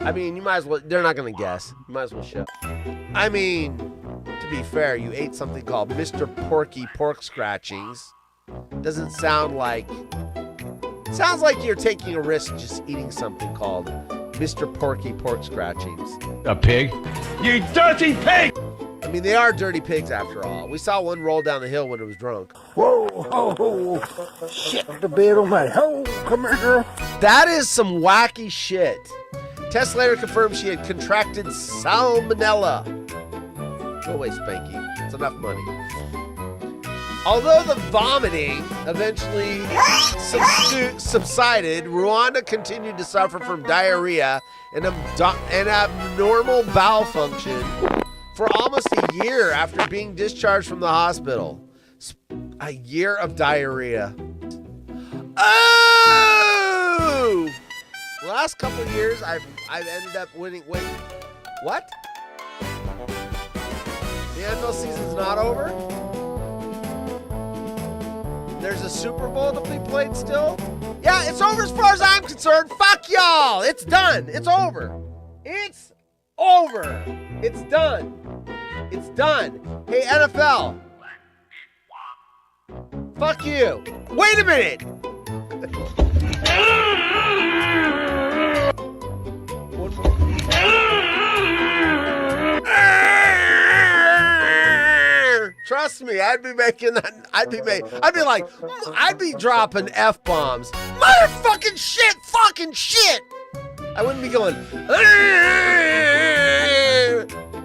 I mean, you might as well, they're not going to guess. You might as well show. I mean, to be fair, you ate something called Mr. Porky Pork Scratchings. Doesn't sound like, sounds like you're taking a risk just eating something called Mr. Porky Pork Scratchings. A pig? You dirty pig! I mean, they are dirty pigs after all. We saw one roll down the hill when it was drunk. Whoa, ho, ho. Shit the bed on my hoe. Come here, girl. That is some wacky shit. Tess later confirmed she had contracted salmonella. Go away, Spanky. It's enough money. Although the vomiting eventually subsided, Rwanda continued to suffer from diarrhea and abnormal bowel function for almost a year after being discharged from the hospital. A year of diarrhea. Oh! The last couple of years, I've ended up winning. Wait, what? The NFL season's not over? There's a Super Bowl to be played still? Yeah, it's over as far as I'm concerned. Fuck y'all. It's done. It's over. It's over. It's done. It's done. Hey, NFL. Fuck you. Wait a minute. Trust me, I'd be making that. I'd be dropping F-bombs. Motherfucking shit, fucking shit. I wouldn't be going.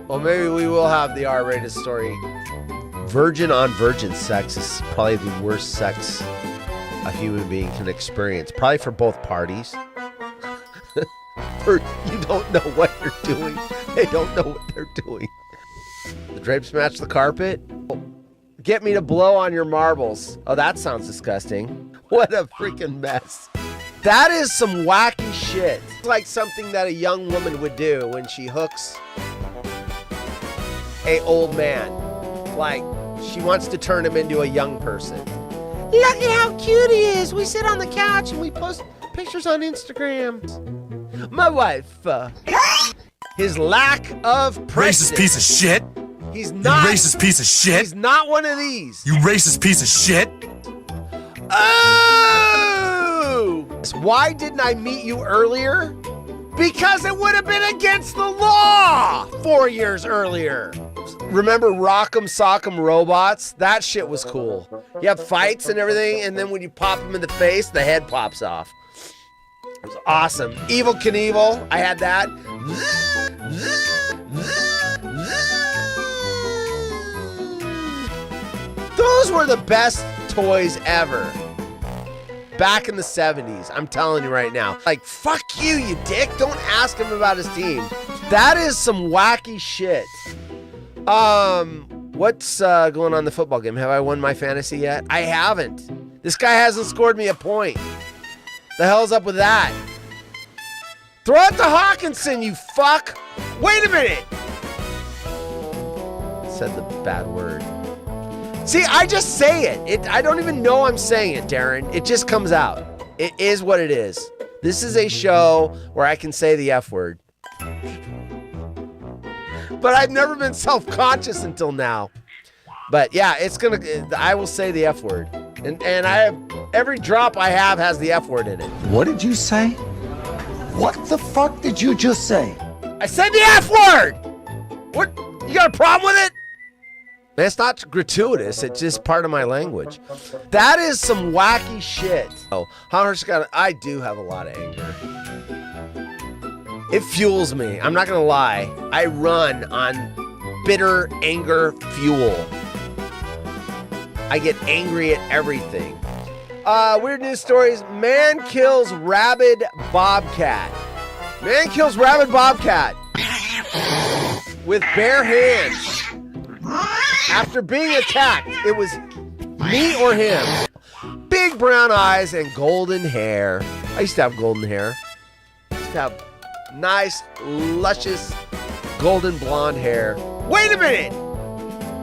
Well, maybe we will have the R-rated story. Virgin on virgin sex is probably the worst sex a human being can experience. Probably for both parties. You don't know what you're doing. They don't know what they're doing. The drapes match the carpet. Get me to blow on your marbles. Oh, that sounds disgusting. What a freaking mess. That is some wacky shit. It's like something that a young woman would do when she hooks a old man. Like, she wants to turn him into a young person. Look at how cute he is. We sit on the couch and we post pictures on Instagram. My wife, his lack of prejudice. Racist piece of shit. He's not. You racist piece of shit. He's not one of these. You racist piece of shit. Oh! Why didn't I meet you earlier? Because it would have been against the law 4 years earlier. Remember Rock'em Sock'em Robots? That shit was cool. You have fights and everything, and then when you pop them in the face, the head pops off. It was awesome. Evel Knievel, I had that. Those were the best toys ever. Back in the 70s, I'm telling you right now. Like, fuck you, you dick. Don't ask him about his team. That is some wacky shit. What's going on in the football game? Have I won my fantasy yet? I haven't. This guy hasn't scored me a point. The hell's up with that? Throw it to Hawkinson, you fuck. Wait a minute. Said the bad word. See, I just say it. I don't even know I'm saying it, Darren. It just comes out. It is what it is. This is a show where I can say the F word. But I've never been self-conscious until now. But yeah, I will say the F word. And I have, every drop I have has the F word in it. What did you say? What the fuck did you just say? I said the F word! What? You got a problem with it? It's not gratuitous, it's just part of my language. That is some wacky shit. Oh, I do have a lot of anger. It fuels me. I'm not gonna lie. I run on bitter anger fuel. I get angry at everything. Weird news stories. Man kills rabid bobcat. Man kills rabid bobcat with bare hands. After being attacked, it was me or him. Big brown eyes and golden hair. I used to have golden hair. I used to have nice, luscious, golden blonde hair. Wait a minute!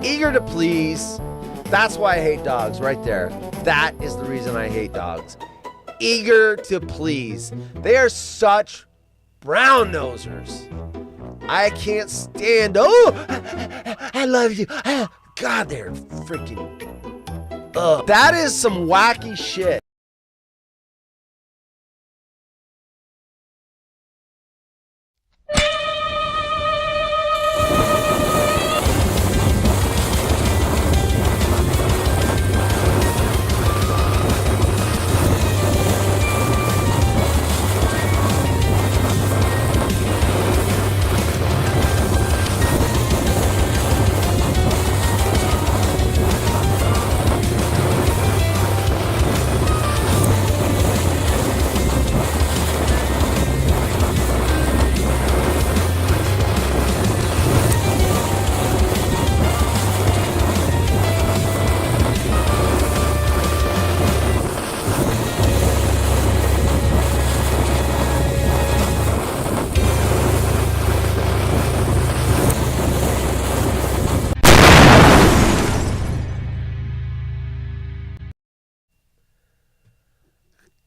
Eager to please. That's why I hate dogs right there. That is the reason I hate dogs. Eager to please. They are such Brown nosers. I can't stand. Oh, I love you. God, they're freaking. That is some wacky shit.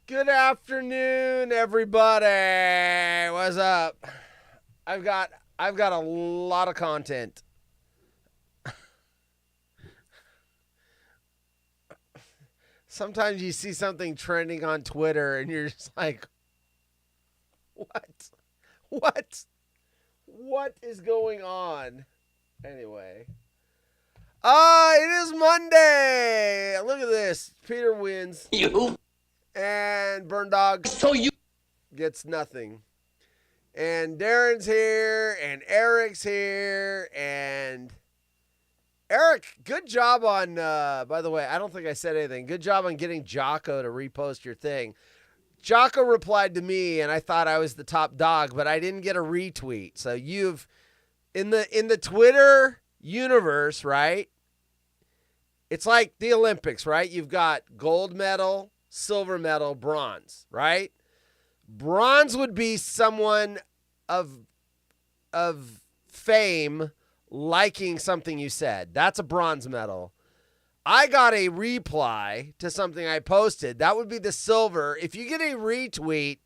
Good afternoon, everybody. What's up? I've got a lot of content. Sometimes you see something trending on Twitter and you're just like, what? What is going on? Anyway. It is Monday. Look at this. Peter wins. You. And Burn Dog gets nothing. And Darren's here, and Eric's here, and Eric, good job on, by the way, I don't think I said anything. Good job on getting Jocko to repost your thing. Jocko replied to me, and I thought I was the top dog, but I didn't get a retweet. So you've, in the Twitter universe, right? It's like the Olympics, right? You've got gold medal, silver medal, bronze, right? Bronze would be someone of fame liking something you said. That's a bronze medal. I got a reply to something I posted. That would be the silver. If you get a retweet,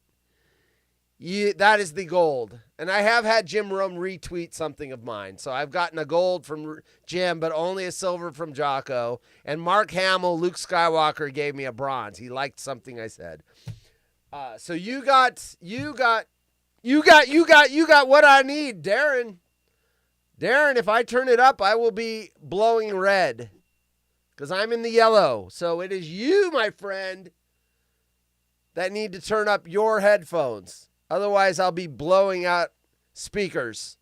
that is the gold. And I have had Jim Rome retweet something of mine. So I've gotten a gold from Jim, but only a silver from Jocko. And Mark Hamill, Luke Skywalker, gave me a bronze. He liked something I said. So you got what I need, Darren. Darren, if I turn it up, I will be blowing red because I'm in the yellow. So it is you, my friend, that need to turn up your headphones. Otherwise, I'll be blowing out speakers.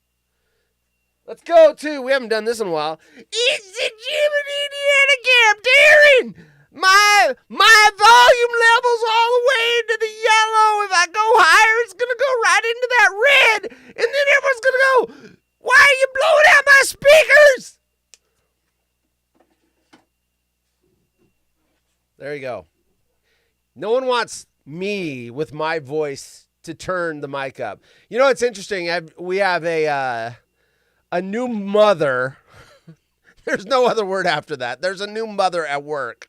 Let's go to, we haven't done this in a while. It's the Jim and Indiana Camp, Darren. My volume level's all the way into the yellow. If I go higher, it's going to go right into that red. And then everyone's going to go, why are you blowing out my speakers? There you go. No one wants me with my voice to turn the mic up. You know, it's interesting. We have a new mother. There's no other word after that. There's a new mother at work.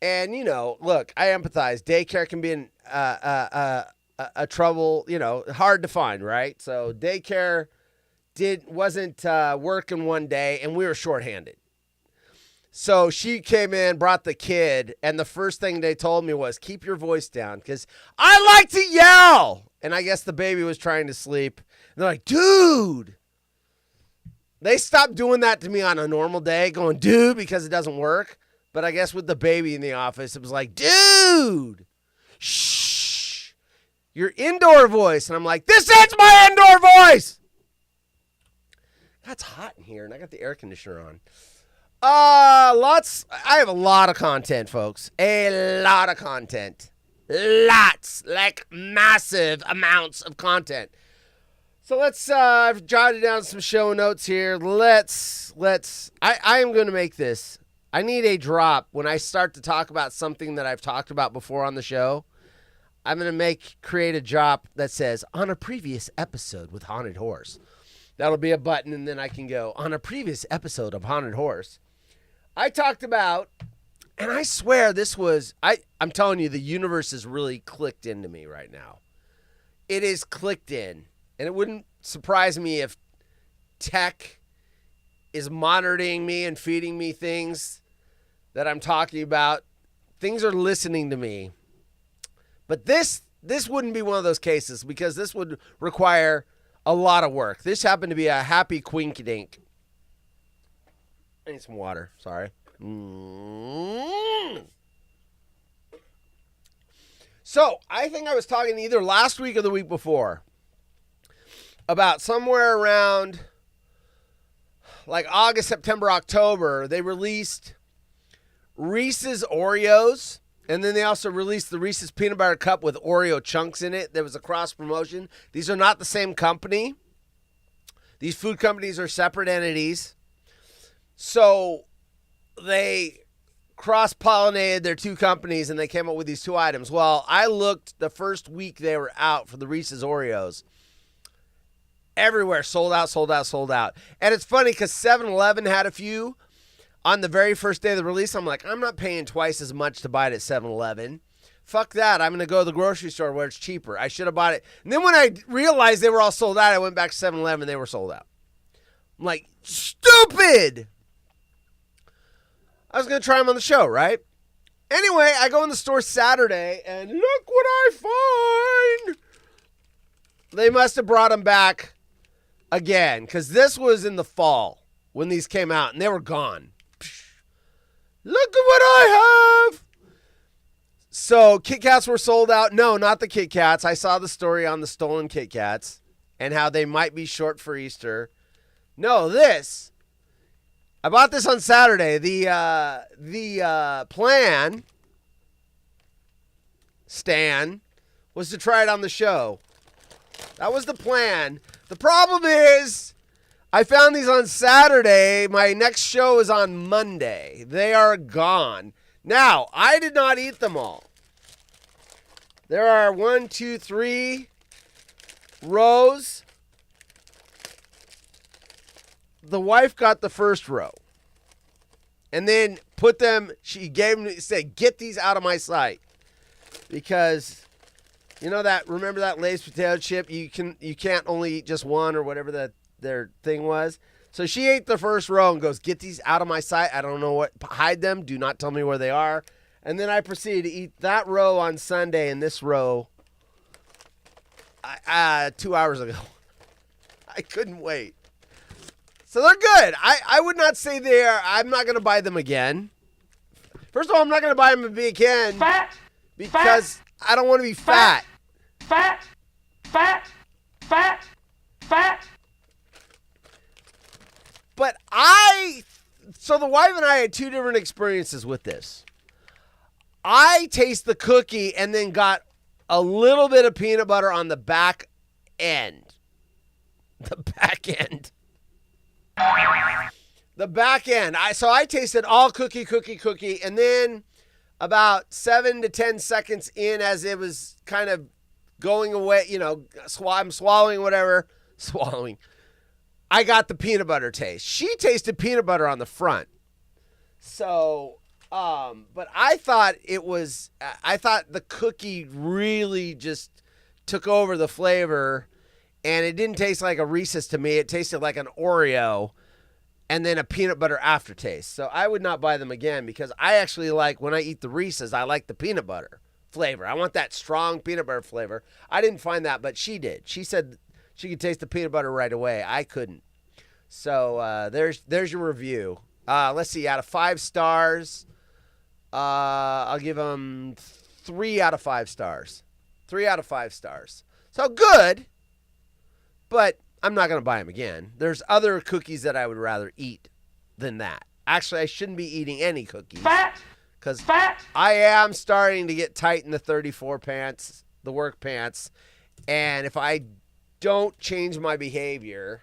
And, you know, look, I empathize. Daycare can be a trouble, you know, hard to find, right? So daycare wasn't working one day, and we were shorthanded. So she came in, brought the kid, and the first thing they told me was, keep your voice down, because I like to yell. And I guess the baby was trying to sleep. And they're like, dude. They stopped doing that to me on a normal day, going, dude, because it doesn't work. But I guess with the baby in the office, it was like, dude, shh, your indoor voice. And I'm like, this is my indoor voice. That's hot in here, and I got the air conditioner on. I have a lot of content, folks. A lot of content. Lots, like massive amounts of content. So I've jotted down some show notes here. I am going to make this. I need a drop when I start to talk about something that I've talked about before on the show. I'm going to create a drop that says, on a previous episode with Haunted Horse. That'll be a button, and then I can go, on a previous episode of Haunted Horse. I talked about, and I swear this was, I'm telling you, the universe has really clicked into me right now. it is clicked in. And it wouldn't surprise me if tech is monitoring me and feeding me things that I'm talking about. Things are listening to me. But this wouldn't be one of those cases because this would require a lot of work. This happened to be a happy quink-dink. I need some water. Sorry. So, I think I was talking either last week or the week before about somewhere around like August, September, October, they released Reese's Oreos, and then they also released the Reese's Peanut Butter Cup with Oreo chunks in it. There was a cross promotion. These are not the same company. These food companies are separate entities. So they cross-pollinated their two companies, and they came up with these two items. Well, I looked the first week they were out for the Reese's Oreos. Everywhere, sold out, sold out, sold out. And it's funny because 7-Eleven had a few on the very first day of the release. I'm like, I'm not paying twice as much to buy it at 7-Eleven. Fuck that. I'm going to go to the grocery store where it's cheaper. I should have bought it. And then when I realized they were all sold out, I went back to 7-Eleven and they were sold out. I'm like, stupid! I was going to try them on the show, right? Anyway, I go in the store Saturday and look what I find! They must have brought them back again, because this was in the fall when these came out, and they were gone. Look at what I have! So, Kit Kats were sold out. No, not the Kit Kats. I saw the story on the stolen Kit Kats and how they might be short for Easter. No, this. I bought this on Saturday. The plan, Stan, was to try it on the show. That was the plan. The problem is, I found these on Saturday. My next show is on Monday. They are gone. Now, I did not eat them all. There are 1, 2, 3 rows. The wife got the first row. And then put them, she gave me, said, get these out of my sight. Because... you know that? Remember that Lay's potato chip? You can't only eat just one or whatever that their thing was. So she ate the first row and goes, "Get these out of my sight. I don't know what. Hide them. Do not tell me where they are." And then I proceeded to eat that row on Sunday and this row 2 hours ago. I couldn't wait. So they're good. I would not say they are. I'm not going to buy them again. First of all, I'm not going to buy them again. Fat! Because I don't want to be fat. Fat! Fat! Fat! Fat! But so the wife and I had two different experiences with this. I taste the cookie and then got a little bit of peanut butter on the back end. The back end. The back end. So I tasted all cookie, and then about 7 to 10 seconds in, as it was kind of going away, I'm swallowing whatever. I got the peanut butter taste. She tasted peanut butter on the front. So, but I thought the cookie really just took over the flavor, and it didn't taste like a Reese's to me. It tasted like an Oreo and then a peanut butter aftertaste. So I would not buy them again because I actually like, when I eat the Reese's, I like the peanut butter flavor. I want that strong peanut butter flavor. I didn't find that, but she did. She said she could taste the peanut butter right away. I couldn't. So there's your review. Let's see. Out of 5 stars, I'll give them 3 out of 5 stars. 3 out of 5 stars. So good, but I'm not going to buy them again. There's other cookies that I would rather eat than that. Actually, I shouldn't be eating any cookies. Fat! Because Fat! I am starting to get tight in the 34 pants, the work pants. And if I don't change my behavior,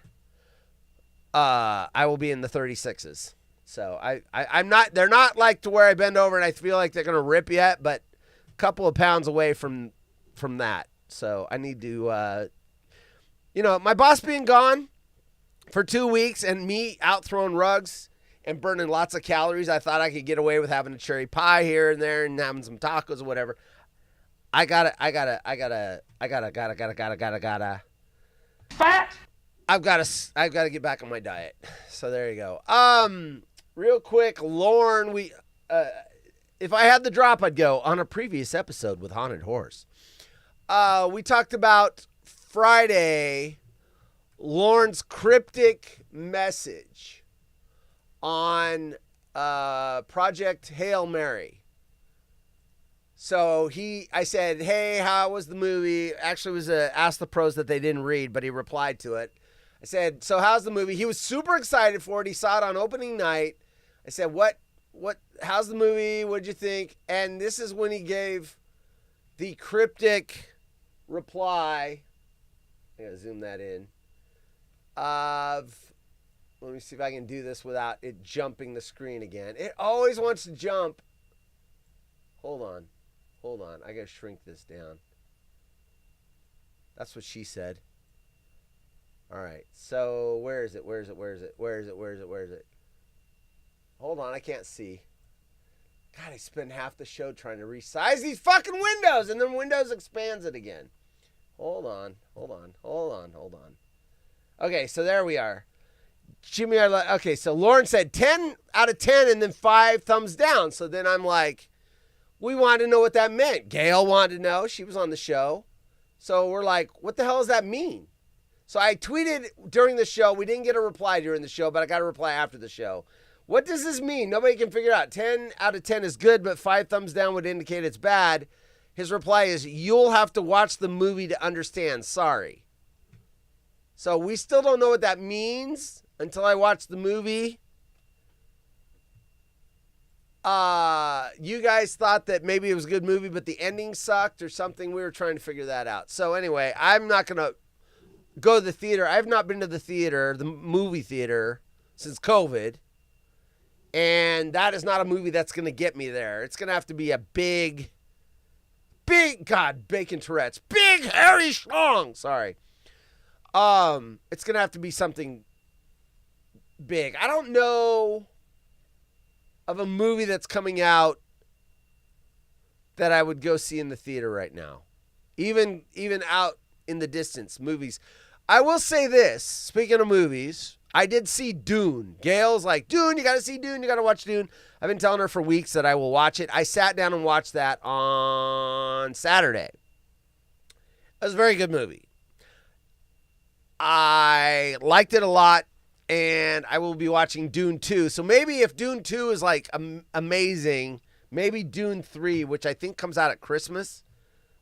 I will be in the 36s. So I'm not, they're not like to where I bend over and I feel like they're going to rip yet, but a couple of pounds away from that. So I need to, my boss being gone for 2 weeks and me out throwing rugs and burning lots of calories, I thought I could get away with having a cherry pie here and there and having some tacos or whatever. I gotta. Fat. I've got to get back on my diet. So there you go. Real quick, Lorne, if I had the drop, I'd go on a previous episode with Haunted Horse. We talked about Friday, Lorne's cryptic message on Project Hail Mary. So I said, hey, how was the movie? Actually, it was Ask the Pros that they didn't read, but he replied to it. I said, so how's the movie? He was super excited for it. He saw it on opening night. I said, how's the movie? What'd you think? And this is when he gave the cryptic reply. I gotta zoom that in. Let me see if I can do this without it jumping the screen again. It always wants to jump. Hold on. I gotta shrink this down. That's what she said. All right. So where is it? Hold on. I can't see. God, I spend half the show trying to resize these fucking windows, and then Windows expands it again. Hold on. Okay, so there we are. Jimmy, okay, so Lauren said 10 out of 10 and then 5 thumbs down. So then I'm like, we wanted to know what that meant. Gail wanted to know. She was on the show. So we're like, what the hell does that mean? So I tweeted during the show. We didn't get a reply during the show, but I got a reply after the show. What does this mean? Nobody can figure it out. 10 out of 10 is good, but 5 thumbs down would indicate it's bad. His reply is, you'll have to watch the movie to understand. Sorry. So we still don't know what that means until I watch the movie. You guys thought that maybe it was a good movie, but the ending sucked or something. We were trying to figure that out. So anyway, I'm not going to go to the theater. I've not been to the movie theater, since COVID. And that is not a movie that's going to get me there. It's going to have to be a big, God, Bacon Tourette's. Big, hairy schlong. Sorry. It's going to have to be something big. I don't know of a movie that's coming out that I would go see in the theater right now. Even out in the distance, movies. I will say this, speaking of movies, I did see Dune. Gail's like, Dune, you got to see Dune. You got to watch Dune. I've been telling her for weeks that I will watch it. I sat down and watched that on Saturday. It was a very good movie. I liked it a lot, and I will be watching Dune 2. So maybe if Dune 2 is like amazing, maybe Dune 3, which I think comes out at Christmas,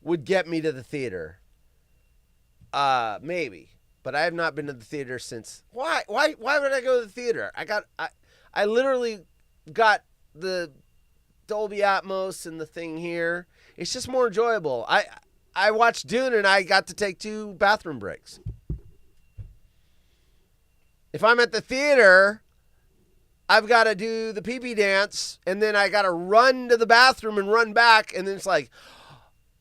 would get me to the theater. Maybe. But I have not been to the theater since. Why would I go to the theater? I literally got the Dolby Atmos and the thing here. It's just more enjoyable. I watched Dune and I got to take 2 bathroom breaks. If I'm at the theater, I've got to do the pee-pee dance, and then I got to run to the bathroom and run back, and then it's like,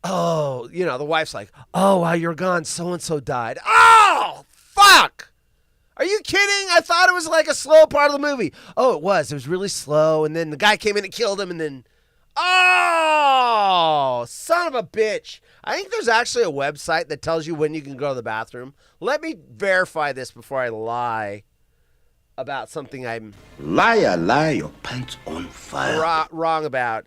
oh, the wife's like, oh, while you're gone, so-and-so died. Oh, fuck! Are you kidding? I thought it was like a slow part of the movie. Oh, it was. It was really slow, and then the guy came in and killed him, and then, oh, son of a bitch. I think there's actually a website that tells you when you can go to the bathroom. Let me verify this before I lie about something I'm Liar, your pants on fire. wrong about.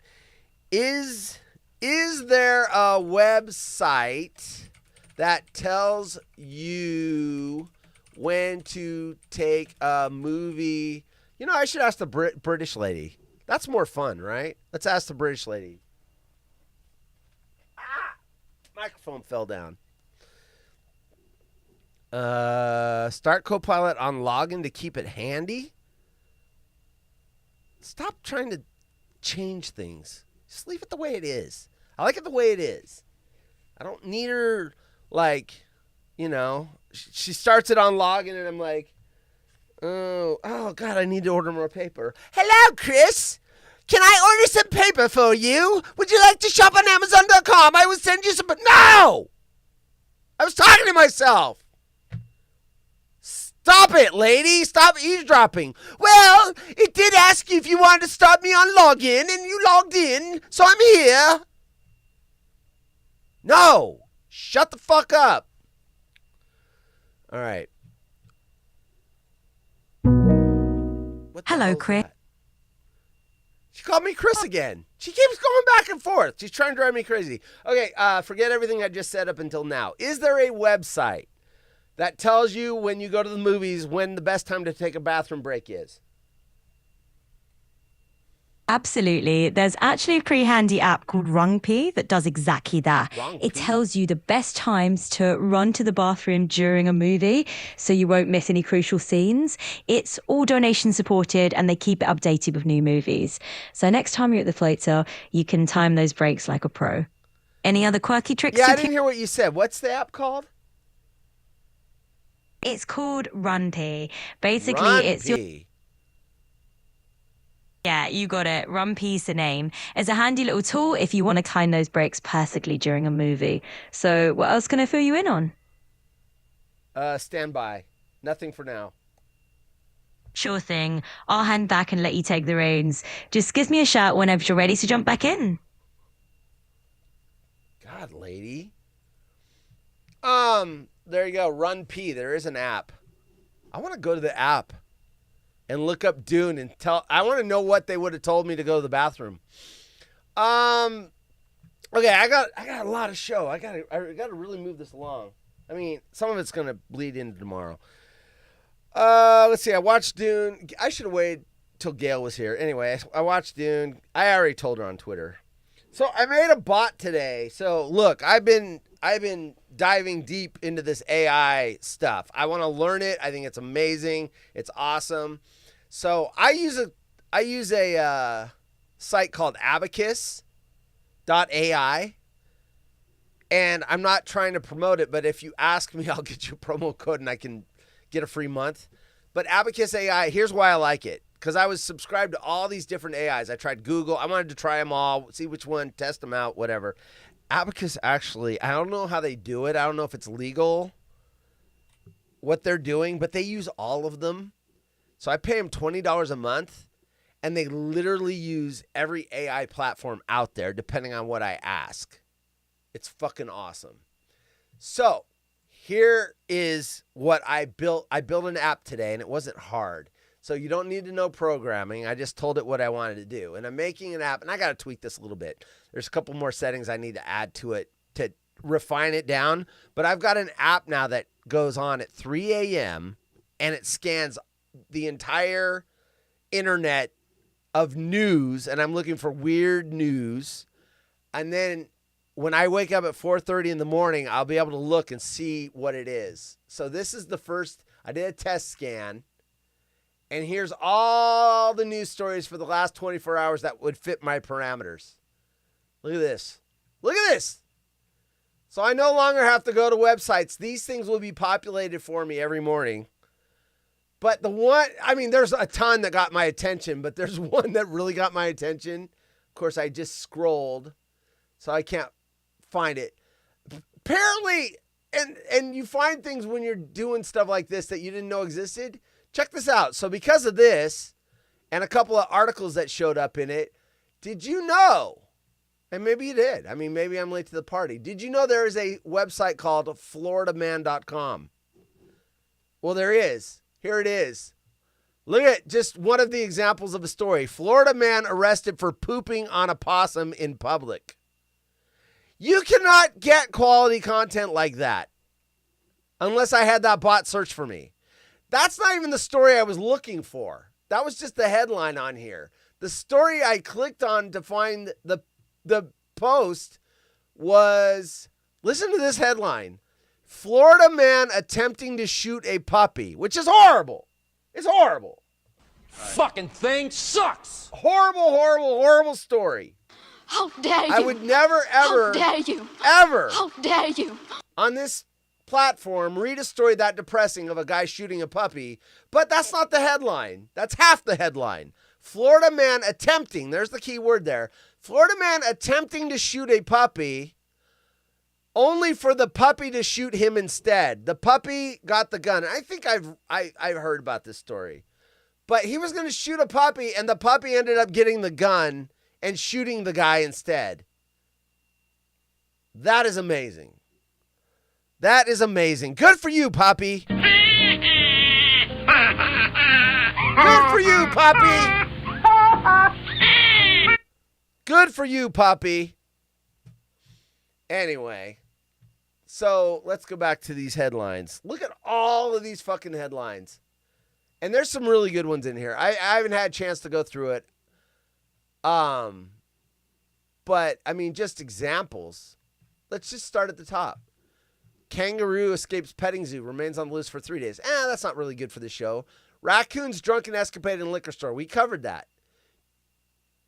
Is there a website that tells you when to take a movie? I should ask the British lady. That's more fun, right? Let's ask the British lady. Microphone fell down. Start Copilot on login to keep it handy. Stop trying to change things. Just leave it the way it is. I like it the way it is. I don't need her, she starts it on login and I'm like, oh God, I need to order more paper. Hello, Chris. Can I order some paper for you? Would you like to shop on Amazon.com? I will send you some. No! I was talking to myself. Stop it, lady. Stop eavesdropping. Well, it did ask you if you wanted to start me on login, and you logged in, so I'm here. No! Shut the fuck up. All right. What the Hello, hell is Chris. that? She called me Chris again. She keeps going back and forth. She's trying to drive me crazy. Okay, forget everything I just said up until now. Is there a website that tells you when you go to the movies when the best time to take a bathroom break is? Absolutely. There's actually a pretty handy app called RungP that does exactly that. RungP? It tells you the best times to run to the bathroom during a movie so you won't miss any crucial scenes. It's all donation supported and they keep it updated with new movies. So next time you're at the floater, you can time those breaks like a pro. Any other quirky tricks? Yeah, I you didn't hear what you said. What's the app called? It's called RunP. Basically, it's your... RunP. Yeah, you got it. RunP's the name. It's a handy little tool if you want to time those breaks perfectly during a movie. So what else can I fill you in on? Stand by. Nothing for now. Sure thing. I'll hand back and let you take the reins. Just give me a shout whenever you're ready to jump back in. God, lady. There you go. RunP. There is an app. I want to go to the app and look up Dune and I want to know what they would have told me to go to the bathroom. Okay, I got a lot of show. I got to really move this along. I mean, some of it's going to bleed into tomorrow. Let's see. I watched Dune. I should have waited till Gail was here. Anyway, I watched Dune. I already told her on Twitter. So I made a bot today. So look, I've been diving deep into this AI stuff. I want to learn it. I think it's amazing. It's awesome. So I use a site called Abacus.ai. And I'm not trying to promote it, but if you ask me, I'll get you a promo code and I can get a free month. But Abacus AI, here's why I like it. Because I was subscribed to all these different AIs. I tried Google. I wanted to try them all, see which one, test them out, whatever. Abacus actually, I don't know how they do it. I don't know if it's legal, what they're doing, but they use all of them. So I pay them $20 a month, and they literally use every AI platform out there, depending on what I ask. It's fucking awesome. So here is what I built. I built an app today, and it wasn't hard. So you don't need to know programming. I just told it what I wanted to do. And I'm making an app, and I got to tweak this a little bit. There's a couple more settings I need to add to it to refine it down. But I've got an app now that goes on at 3 a.m., and it scans the entire internet of news, and I'm looking for weird news. And then when I wake up at 4:30 in the morning, I'll be able to look and see what it is. So this is the first, I did a test scan. And here's all the news stories for the last 24 hours that would fit my parameters. Look at this. Look at this. So I no longer have to go to websites. These things will be populated for me every morning. But the one, I mean, there's a ton that got my attention, but there's one that really got my attention. Of course, I just scrolled, so I can't find it. Apparently, and you find things when you're doing stuff like this that you didn't know existed. Check this out. So because of this and a couple of articles that showed up in it, did you know, and maybe you did, I mean, maybe I'm late to the party. Did you know there is a website called floridaman.com? Well, there is. Here it is. Look at just one of the examples of a story. Florida man arrested for pooping on a possum in public. You cannot get quality content like that unless I had that bot search for me. That's not even the story I was looking for. That was just the headline on here. The story I clicked on to find the post was, listen to this headline. Florida man attempting to shoot a puppy, which is horrible. It's horrible. Fucking thing sucks. Horrible, horrible, horrible story. How dare you? I would never, ever, How dare you? ever How dare you? on this platform read a story that depressing of a guy shooting a puppy, but that's not the headline. That's half the headline. Florida man attempting, there's the key word there. Florida man attempting to shoot a puppy only for the puppy to shoot him instead. The puppy got the gun. I think I've heard about this story. But he was going to shoot a puppy, and the puppy ended up getting the gun and shooting the guy instead. That is amazing. That is amazing. Good for you, Poppy. Good for you, Poppy. Good for you, Poppy. Anyway, so let's go back to these headlines. Look at all of these fucking headlines. And there's some really good ones in here. I haven't had a chance to go through it. But, I mean, just examples. Let's just start at the top. Kangaroo escapes petting zoo, remains on the loose for 3 days. That's not really good for the show. Raccoon's drunken escapade in liquor store. We covered that.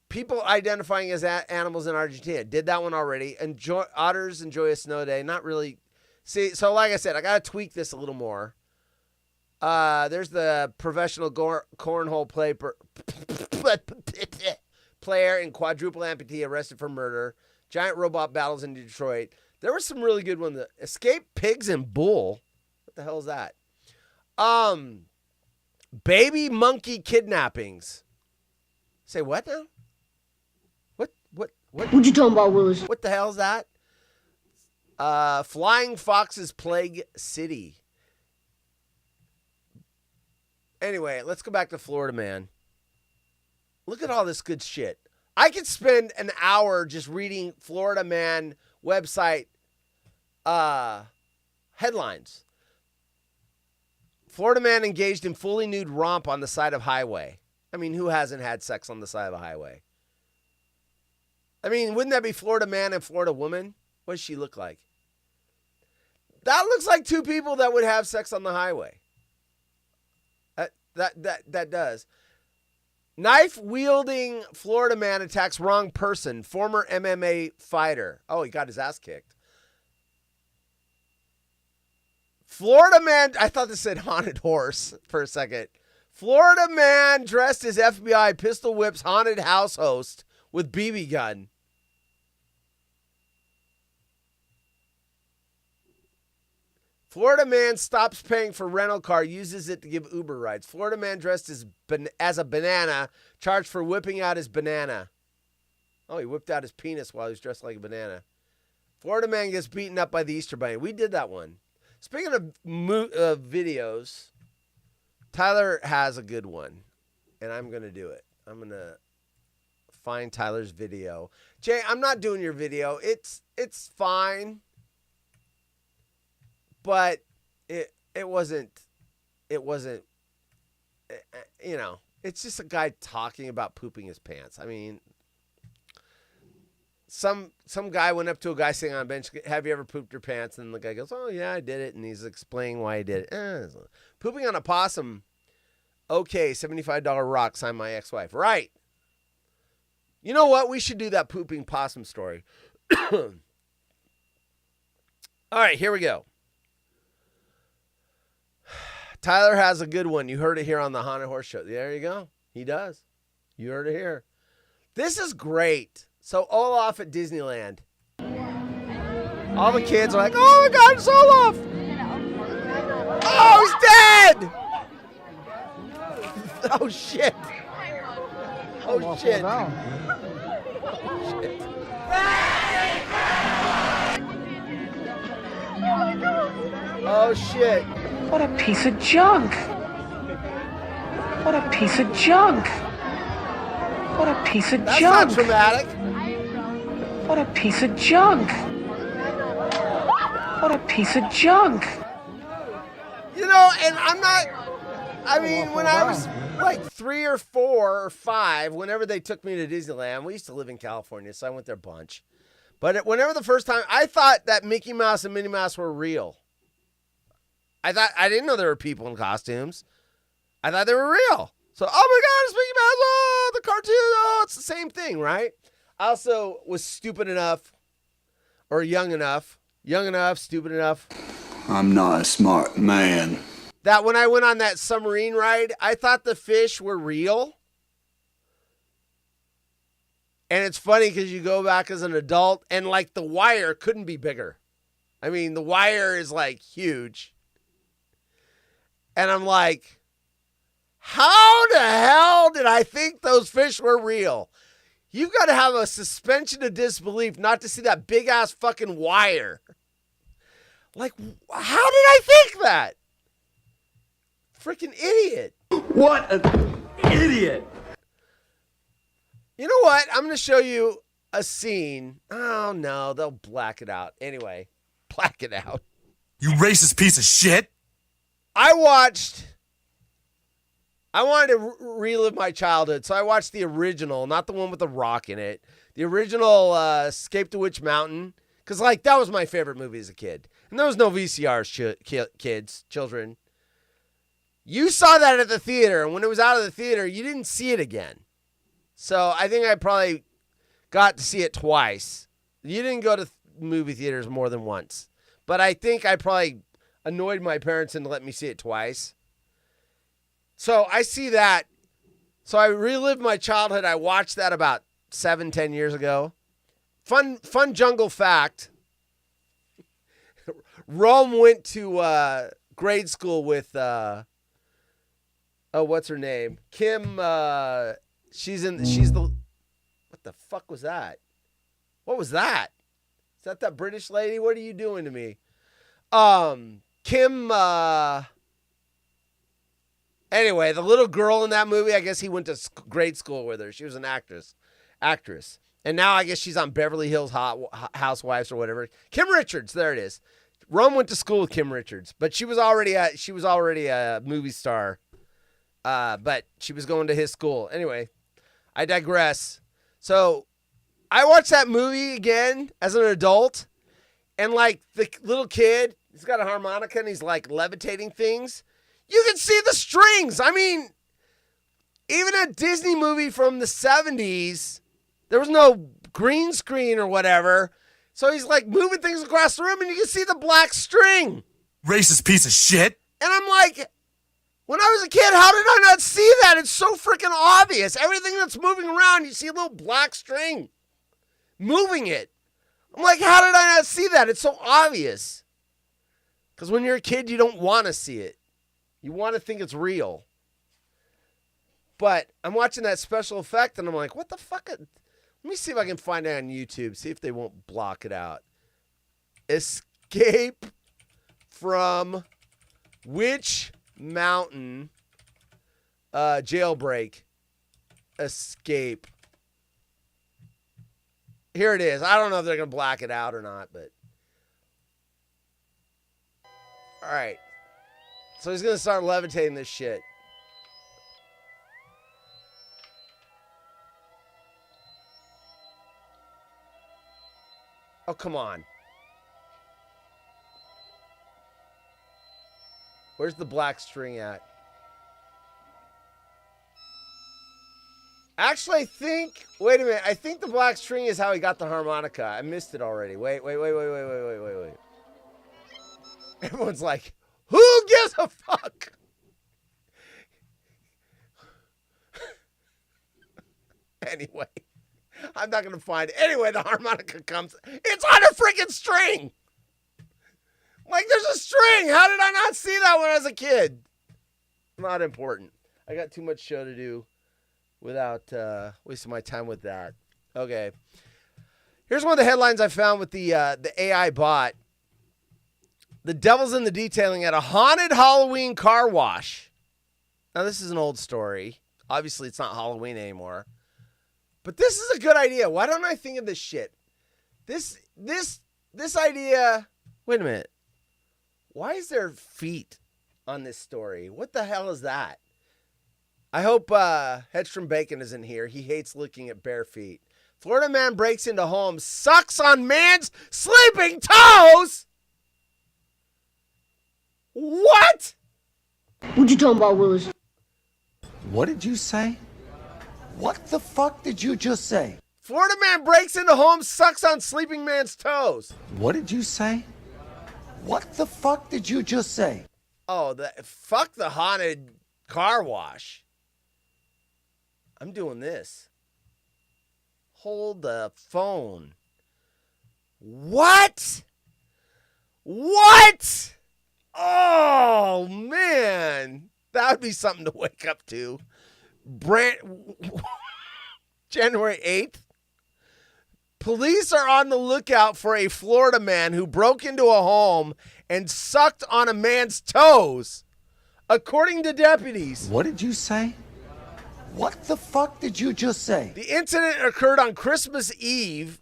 People identifying as animals in Argentina. Did that one already. Otters enjoy a snow day. Not really. See, so like I said, I got to tweak this a little more. There's the professional cornhole player and quadruple amputee arrested for murder. Giant robot battles in Detroit. There was some really good ones. Escape pigs and bull. What the hell is that? Baby monkey kidnappings. Say what now? What you talking about, Willis? What the hell is that? Flying foxes plague city. Anyway, let's go back to Florida Man. Look at all this good shit. I could spend an hour just reading Florida Man website headlines. Florida man engaged in fully nude romp on the side of highway. I mean, who hasn't had sex on the side of a highway? I mean, wouldn't that be Florida man and Florida woman? What does she look like? That looks like two people that would have sex on the highway. That does. Knife-wielding Florida man attacks wrong person, former MMA fighter. Oh, he got his ass kicked. Florida man, I thought this said haunted horse for a second. Florida man dressed as FBI pistol whips haunted house host with BB gun. Florida man stops paying for rental car, uses it to give Uber rides. Florida man dressed as a banana, charged for whipping out his banana. Oh, he whipped out his penis while he was dressed like a banana. Florida man gets beaten up by the Easter Bunny. We did that one. Speaking of videos, Tyler has a good one, and I'm going to do it. I'm going to find Tyler's video. Jay, I'm not doing your video. It's fine. But it wasn't, you know, it's just a guy talking about pooping his pants. I mean, some guy went up to a guy sitting on a bench, have you ever pooped your pants? And the guy goes, oh, yeah, I did it. And he's explaining why he did it. Pooping on a possum. Okay, $75 rock, sign my ex-wife. Right. You know what? We should do that pooping possum story. All right, here we go. Tyler has a good one. You heard it here on the Haunted Horse Show. There you go. He does. You heard it here. This is great. So Olaf at Disneyland. All the kids are like, oh my God, it's Olaf. Oh, he's dead. Oh, shit. Oh, shit. Oh, shit. Oh, shit. What a piece of junk. What a piece of junk. What a piece of That's junk. not traumatic. What a piece of junk. What a piece of junk. You know, and I'm not, I mean, when I was like 3 or 4 or 5, whenever they took me to Disneyland, we used to live in California, so I went there a bunch. But whenever the first time, I thought that Mickey Mouse and Minnie Mouse were real. I didn't know there were people in costumes. I thought they were real. So, oh my God, it's Mickey Mouse. Oh, the cartoon. Oh, it's the same thing, right? I also was stupid enough, or young enough, stupid enough. I'm not a smart man. That when I went on that submarine ride, I thought the fish were real. And it's funny because you go back as an adult and like the wire couldn't be bigger. I mean, the wire is like huge. And I'm like, how the hell did I think those fish were real? You've got to have a suspension of disbelief not to see that big ass fucking wire. Like, how did I think that? Freaking idiot. What an idiot! You know what? I'm going to show you a scene. Oh, no. They'll black it out. Anyway, black it out. You racist piece of shit. I wanted to relive my childhood, so I watched the original, not the one with the rock in it. The original Escape to Witch Mountain, because, like, that was my favorite movie as a kid. And there was no VCRs, children. You saw that at the theater, and when it was out of the theater, you didn't see it again. So I think I probably got to see it twice. You didn't go to movie theaters more than once. But I think I probably annoyed my parents into letting me see it twice. So I see that. So I relived my childhood. I watched that about 7-10 years ago. Fun jungle fact. Rome went to grade school with, what's her name? Kim, she's the, what the fuck was that? What was that? Is that British lady? What are you doing to me? Kim, anyway, the little girl in that movie, I guess he went to grade school with her. She was an actress. And now I guess she's on Beverly Hills Housewives or whatever. Kim Richards, there it is. Rome went to school with Kim Richards, but she was already a movie star. But she was going to his school. Anyway, I digress. So I watched that movie again as an adult, and like the little kid, he's got a harmonica and he's like levitating things. You can see the strings. I mean, even a Disney movie from the 70s, there was no green screen or whatever. So he's like moving things across the room and you can see the black string. Racist piece of shit. And I'm like, when I was a kid, how did I not see that? It's so freaking obvious. Everything that's moving around, you see a little black string moving it. I'm like, how did I not see that? It's so obvious. Because when you're a kid, you don't want to see it. You want to think it's real. But I'm watching that special effect and I'm like, what the fuck? Let me see if I can find it on YouTube. See if they won't block it out. Escape from Witch Mountain jailbreak. Escape. Here it is. I don't know if they're going to black it out or not, but. All right. So he's going to start levitating this shit. Oh, come on. Where's the black string at? Actually, I think... Wait a minute. I think the black string is how he got the harmonica. I missed it already. Wait. Everyone's like, who gives a fuck? Anyway. I'm not going to find it. Anyway, the harmonica comes. It's on a freaking string. Like, there's a string. How did I not see that when I was a kid? Not important. I got too much show to do without wasting my time with that. Okay. Here's one of the headlines I found with the AI bot. The devil's in the detailing at a haunted Halloween car wash. Now, this is an old story. Obviously, it's not Halloween anymore. But this is a good idea. Why don't I think of this shit? This idea. Wait a minute. Why is there feet on this story? What the hell is that? I hope Hedstrom Bacon isn't here. He hates looking at bare feet. Florida man breaks into home, sucks on man's sleeping toes. What? What you talking about, Willis? What did you say? What the fuck did you just say? Florida man breaks into home, sucks on sleeping man's toes. What did you say? What the fuck did you just say? Oh, fuck the haunted car wash. I'm doing this. Hold the phone. What? What? Oh, man. That would be something to wake up to. January 8th. Police are on the lookout for a Florida man who broke into a home and sucked on a man's toes, according to deputies. What did you say? What the fuck did you just say? The incident occurred on Christmas Eve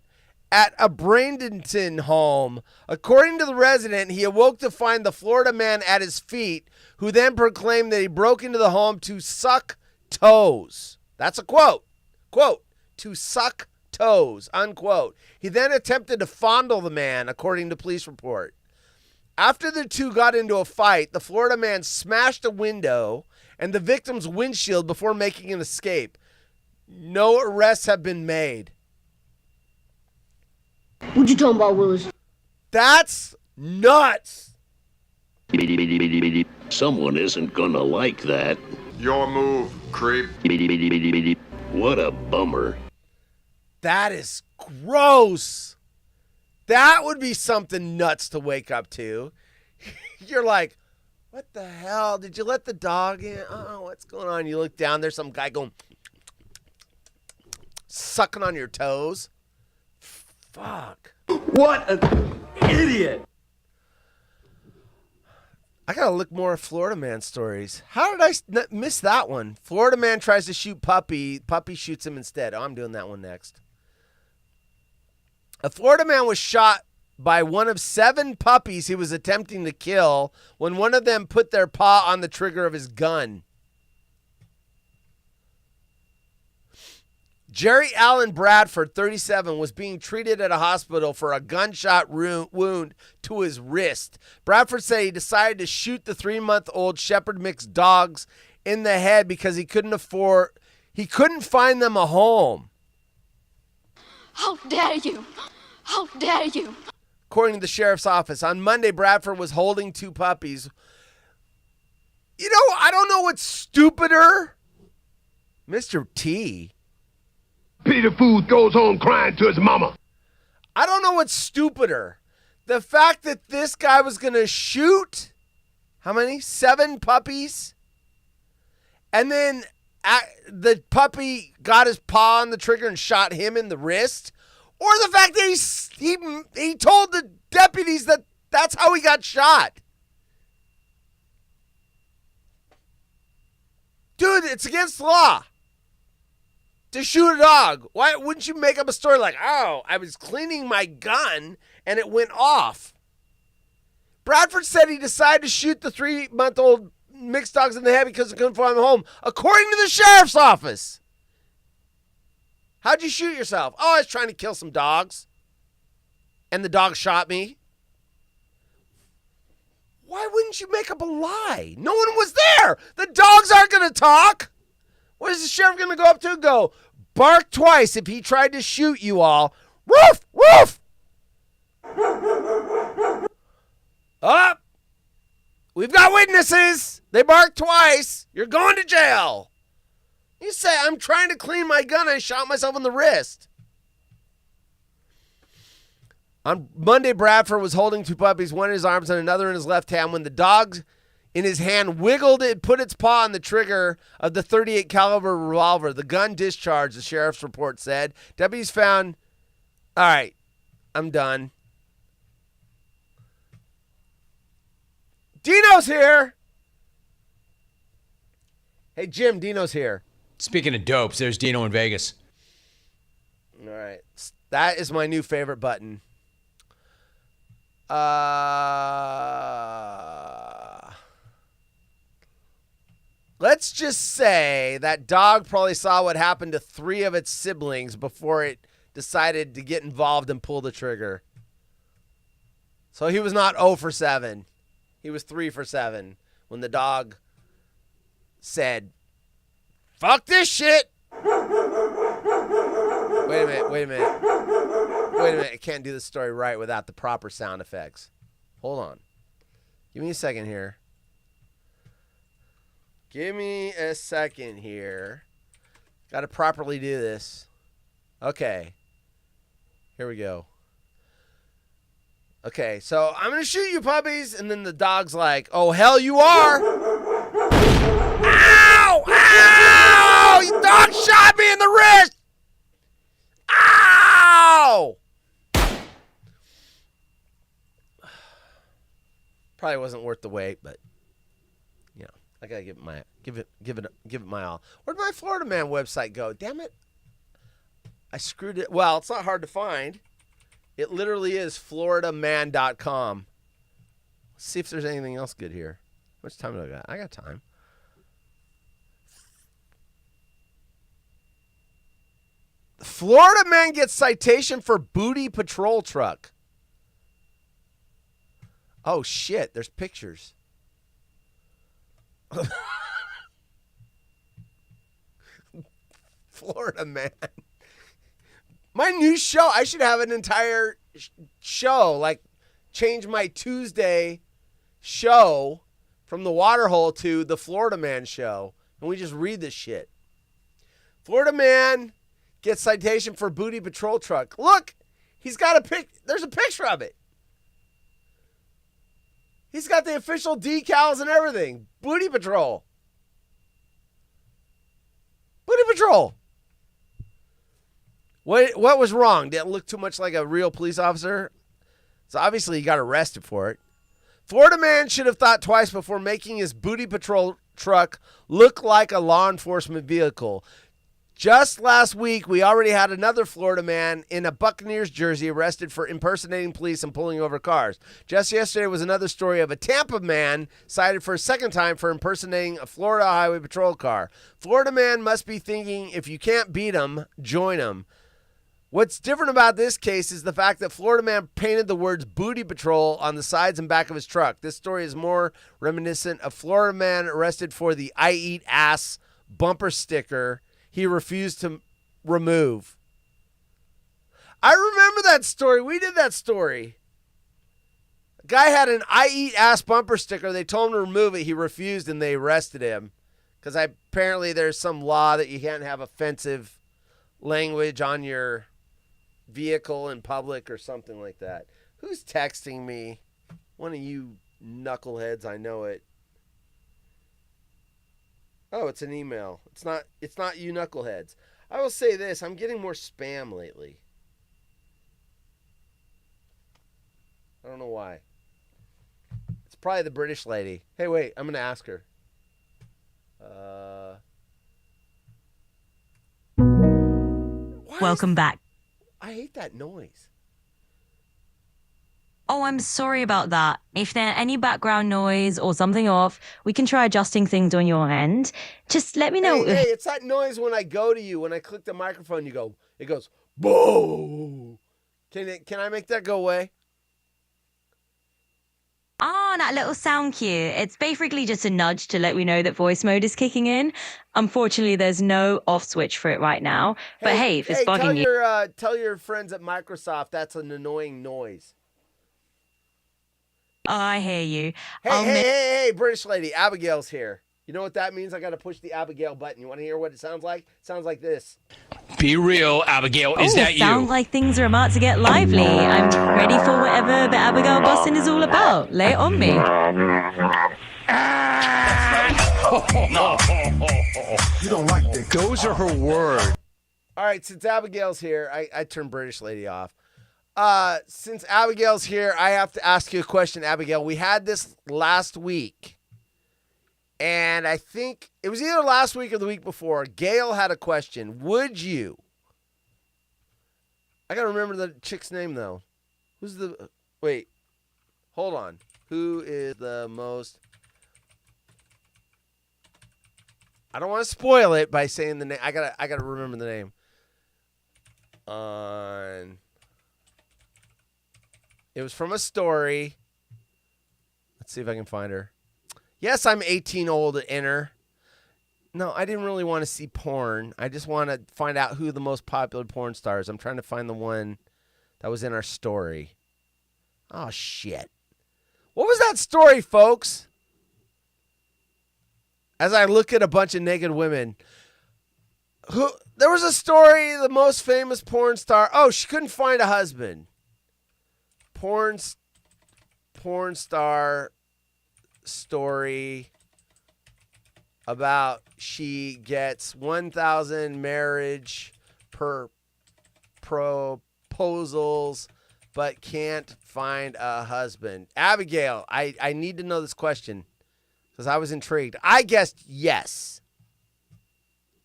at a Bradenton home. According to the resident, he awoke to find the Florida man at his feet, who then proclaimed that he broke into the home to suck toes. That's a quote. Quote, to suck toes, unquote. He then attempted to fondle the man, according to police report. After the two got into a fight, the Florida man smashed a window and the victim's windshield before making an escape. No arrests have been made. What you talking about, Willis? That's nuts. Someone isn't gonna like that. Your move, creep. What a bummer. That is gross. That would be something nuts to wake up to. You're like, what the hell? Did you let the dog in? Oh, what's going on? You look down, there's some guy going, sucking on your toes. Fuck. What an idiot! I gotta look more at Florida man stories. How did I miss that one? Florida man tries to shoot puppy. Puppy shoots him instead. Oh, I'm doing that one next. A Florida man was shot by one of 7 puppies he was attempting to kill when one of them put their paw on the trigger of his gun. Jerry Allen Bradford, 37, was being treated at a hospital for a gunshot wound to his wrist. Bradford said he decided to shoot the 3-month-old Shepherd mix dogs in the head because he couldn't find them a home. How dare you? How dare you? According to the sheriff's office, on Monday, Bradford was holding 2 puppies. You know, I don't know what's stupider. Mr. T. Peter Food goes home crying to his mama. I don't know what's stupider. The fact that this guy was going to shoot, how many? 7 puppies? And then the puppy got his paw on the trigger and shot him in the wrist? Or the fact that he told the deputies that that's how he got shot? Dude, it's against the law to shoot a dog. Why wouldn't you make up a story like, oh, I was cleaning my gun and it went off? Bradford said he decided to shoot the 3-month-old mixed dogs in the head because he couldn't find them home, according to the sheriff's office. How'd you shoot yourself? Oh, I was trying to kill some dogs. And the dog shot me. Why wouldn't you make up a lie? No one was there. The dogs aren't going to talk. What is the sheriff going to go up to and go, bark twice if he tried to shoot you all. Woof, woof. Up. We've got witnesses. They barked twice. You're going to jail. You say, I'm trying to clean my gun. I shot myself in the wrist. On Monday, Bradford was holding 2 puppies, one in his arms and another in his left hand. When the dog in his hand wiggled, it put its paw on the trigger of the .38 caliber revolver. The gun discharged, the sheriff's report said. Deputies found... All right, I'm done. Dino's here. Hey, Jim, Dino's here. Speaking of dopes, there's Dino in Vegas. All right. That is my new favorite button. Let's just say that dog probably saw what happened to 3 of its siblings before it decided to get involved and pull the trigger. So he was not 0 for 7. He was 3 for 7 when the dog said, fuck this shit. Wait a minute. I can't do this story right without the proper sound effects. Hold on. Give me a second here. Got to properly do this. Okay. Here we go. Okay, so I'm going to shoot you, puppies. And then the dog's like, oh, hell you are. Ow! Ow! You dog shot me in the wrist! Ow! Probably wasn't worth the wait, but you know, I gotta give it my all. Where'd my Florida Man website go? Damn it! I screwed it. Well, it's not hard to find. It literally is floridaman.com. Let's see if there's anything else good here. How much time do I got? I got time. Florida man gets citation for booty patrol truck. Oh, shit. There's pictures. Florida man. My new show. I should have an entire show. Like, change my Tuesday show from the Waterhole to the Florida Man show. And we just read this shit. Florida man gets citation for booty patrol truck. Look, he's got a pic. There's a picture of it. He's got the official decals and everything. Booty patrol. Booty patrol. What was wrong? Did it look too much like a real police officer? So obviously he got arrested for it. Florida man should have thought twice before making his booty patrol truck look like a law enforcement vehicle. Just last week, we already had another Florida man in a Buccaneers jersey arrested for impersonating police and pulling over cars. Just yesterday was another story of a Tampa man cited for a second time for impersonating a Florida Highway Patrol car. Florida man must be thinking, if you can't beat him, join him. What's different about this case is the fact that Florida man painted the words booty patrol on the sides and back of his truck. This story is more reminiscent of Florida man arrested for the I eat ass bumper sticker he refused to remove. I remember that story. We did that story. A guy had an I eat ass bumper sticker. They told him to remove it. He refused and they arrested him. Because apparently there's some law that you can't have offensive language on your vehicle in public or something like that. Who's texting me? One of you knuckleheads, I know it. Oh, it's an email. It's not you knuckleheads. I will say this, I'm getting more spam lately. I don't know why. It's probably the British lady. Hey, wait, I'm going to ask her. Welcome back. I hate that noise. Oh, I'm sorry about that. If there's any background noise or something off, we can try adjusting things on your end. Just let me know. Hey, it's that noise when I go to you. When I click the microphone, it goes, boo. Can I make that go away? Ah, that little sound cue. It's basically just a nudge to let we know that voice mode is kicking in. Unfortunately, there's no off switch for it right now. But hey, if it's bugging you... Tell your friends at Microsoft that's an annoying noise. Oh, I hear you. Hey, British lady, Abigail's here. You know what that means? I got to push the Abigail button. You want to hear what it sounds like? It sounds like this. Be real, Abigail. Is that you? Sounds like things are about to get lively. I'm ready for whatever the Abigail busting is all about. Lay it on me. You don't like that. Those are her words. All right, since Abigail's here, I turned British lady off. Since Abigail's here, I have to ask you a question, Abigail. We had this last week, and I think it was either last week or the week before. Gail had a question. Would you? I got to remember the chick's name, though. Wait, hold on. Who is the most... I don't want to spoil it by saying the name. I gotta remember the name. It was from a story. Let's see if I can find her. Yes, I'm 18 old to enter. No, I didn't really want to see porn. I just want to find out who the most popular porn stars. I'm trying to find the one that was in our story. Oh, shit. What was that story, folks? As I look at a bunch of naked women. There was a story, the most famous porn star. Oh, she couldn't find a husband. Porn star story about she gets 1,000 marriage proposals but can't find a husband. Abigail, I need to know this question because I was intrigued. I guessed yes.